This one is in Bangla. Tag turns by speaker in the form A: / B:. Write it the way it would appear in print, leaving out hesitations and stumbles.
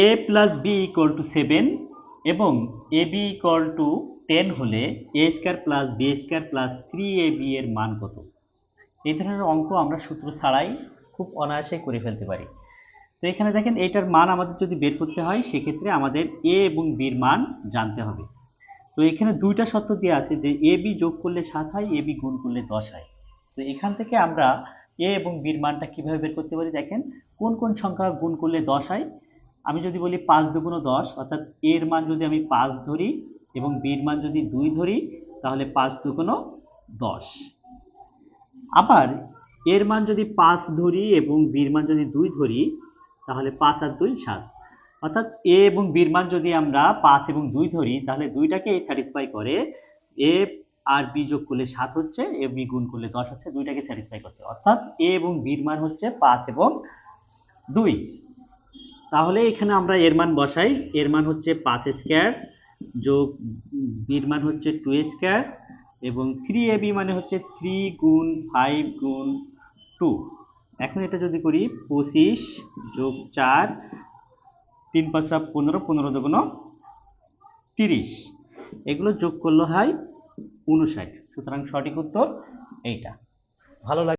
A: a plus B equal to 7 এবং এ বি ইকুয়াল টু 10 হলে A square plus B square plus 3ab এর মান কত? এই ধরনের অঙ্ক আমরা সূত্র ছাড়াই খুব অনায়াসে করে ফেলতে পারি। তো এখানে দেখেন এইটার মান আমাদের যদি বের করতে হয় সেক্ষেত্রে আমাদের এ এবং বির মান জানতে হবে। তো এখানে দুইটা শর্ত দেওয়া আছে যে এ বি যোগ করলে 7 হয়, এ বি গুণ করলে 10 হয়। তো এখান থেকে আমরা এ এবং বির মানটা কিভাবে বের করতে পারি দেখেন, কোন কোন সংখ্যা গুণ করলে 10 হয়। আমি যদি বলি 5 দুগুণ 10, অর্থাৎ এর মান যদি আমি 5 ধরি এবং বির মান যদি 2 ধরি তাহলে 5 দুগুণ 10। আবার এর মান যদি 5 ধরি এবং বির মান যদি 2 ধরি তাহলে 5 আর 2 7। অর্থাৎ এ এবং বির মান যদি আমরা 5 এবং 2 ধরি তাহলে দুইটাকে স্যাটিসফাই করে। এ আর বি যোগ করলে 7 হচ্ছে, এ বি গুণ করলে 10 হচ্ছে, দুইটাকে স্যাটিসফাই করছে। অর্থাৎ এ এবং বির মান হচ্ছে 5 এবং 2। তাহলে এখানে আমরা এর মান বসাই। এর মান হচ্ছে 5 স্কয়ার যোগ বির মান হচ্ছে 2 স্কয়ার এবং 3ab মানে হচ্ছে 3 গুণ 5 গুণ 2। এখন এটা যদি করি 25 যোগ 4, 3 5 15, 15 দুগুণ 30, এগুলো যোগ করলে হয় 59। সুতরাং সঠিক উত্তর এইটা। ভালো লাগে।